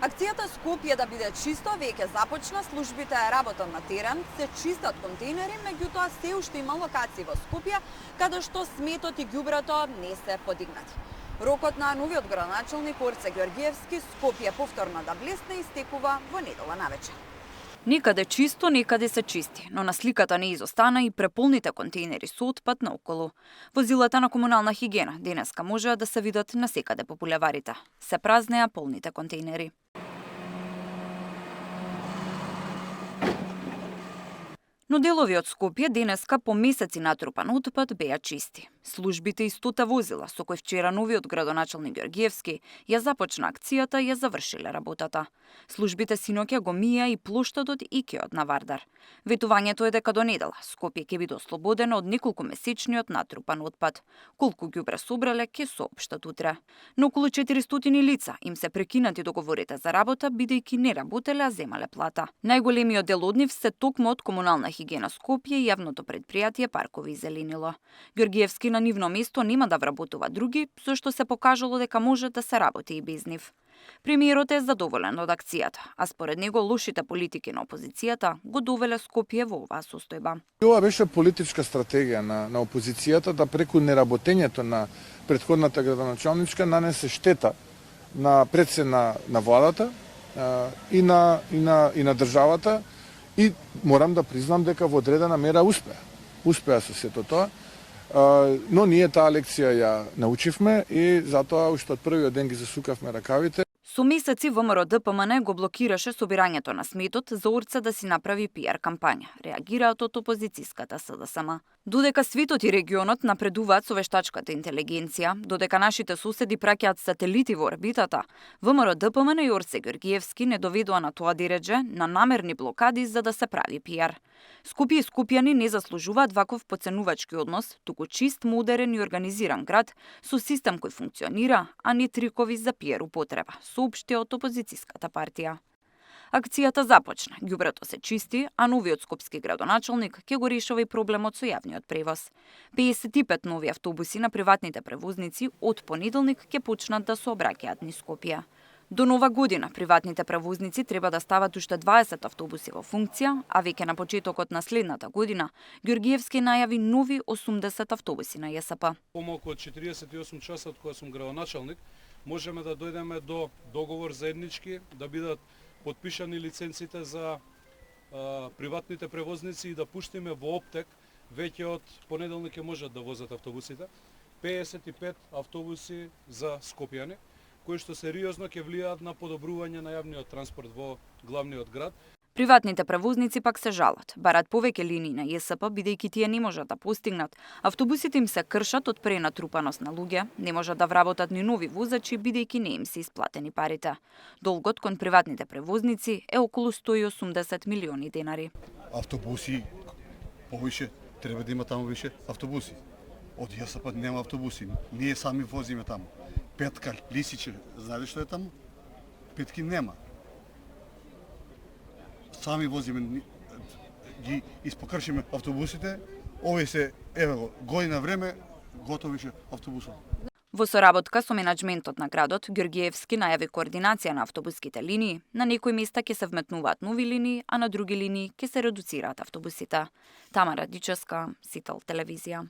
Акцијата Скопје да биде чисто веќе започна, службите работат на терен, се чистат контейнери, меѓутоа се уште има локации во Скопје каде што сметот и ѓубрето не се подигнати. Рокот на новиот градоначалник Орце Ѓорѓиевски Скопје повторно да блесне истекува во недела навечер. Некаде чисто, некаде се чисти, но на сликата не изостана и преполните контейнери со отпад наоколу. Возилата на комунална хигиена денеска можеа да се видат насекаде по булеварите. Се празнеа полните контейнери. Но делови од Скопје денеска по месеци натрупан отпад беа чисти. Службите и 100 возила, со кои вчера новиот градоначалник Ѓорѓиевски ја започна акцијата, ја завршиле работата. Службите синоќа го мија и плоштадот Икеот на Вардар. Ветувањето е дека до недела Скопје ќе биде ослободено од неколку месечниот натрупан отпад. Колку ѓубре собрале ќе соопштат утре. Но околу 400 лица им се прекинати договорите за работа бидејќи не работеле, а земале плата. Најголемиот дел од нив се токму од комунална хигиена Скопје и јавното предпријатие Паркови и зеленило. Ѓорѓиевски на нивно место нема да вработува други, зашто се покажало дека може да се работи и без нив. Премиерот е задоволен од акцијата, а според него лошите политики на опозицијата го довеле Скопје во оваа состојба. Ова беше политичка стратегија на опозицијата да преку неработењето на претходната градоначалничка нанесе штета на пред се на владата и на државата. И морам да признам дека во одредена мера успеа со сето тоа, но ние таа лекција ја научивме и затоа уште од првиот ден ги засукавме ракавите. Со месеци ВМРО ДПМН го блокираше собирањето на сметот за Орце да си направи пиар кампања. Реагираат од опозицијската СДСМ. Додека светот и регионот напредуваат со вештачката интелигенција, додека нашите соседи праќаат сателити во орбитата, ВМРО ДПМН и Орце Ѓорѓиевски не доведоа на тоа диредже на намерни блокади за да се прави пиар. Скопје и скопјани не заслужуваат ваков поценувачки однос, туку чист, модерен и организиран град со систем кој функционира, а не трикови за пиар употреба, соопшти од опозицијската партија. Акцијата започна, ѓубрето се чисти, а новиот скопски градоначалник ќе го решава и проблемот со јавниот превоз. 55 нови автобуси на приватните превозници од понеделник ќе почнат да се обраќаат низ Скопје. До нова година приватните превозници треба да стават уште 20 автобуси во функција, а веќе на почетокот на следната година Ѓорѓиевски најави нови 80 автобуси на ЈСП. Помалку од 48 часа од кога сум градоначалник, можеме да дојдеме до договор заеднички да бидат подпишани лиценците за приватните превозници и да пуштиме во оптек веќе од понеделник ќе можат да возат автобусите 55 автобуси за скопјани, кои што сериозно ќе влијаат на подобрување на јавниот транспорт во главниот град. Приватните превозници пак се жалат, барат повеќе линии на ЈСП бидејќи тие не можат да постигнат. Автобусите им се кршат од пренатрупаност на луѓе, не можат да вработат ни нови возачи бидејќи не им се исплатени парите. Долгот кон приватните превозници е околу 180 милиони денари. Автобуси повише, треба да има таму више автобуси. Од ЈСП нема автобуси, ние сами возиме таму. Петка, Лисиче, знаете што е таму? Петки нема. Сами возиме, ги испокршиме автобусите, овој се, еве, година време, готови ше автобусот. Во соработка со менаџментот на градот, Ѓорѓиевски најави координација на автобуските линии, на некои места ќе се вметнуваат нови линии, а на други линии ќе се редуцираат автобусите. Тамара Дичевска, Сител телевизија.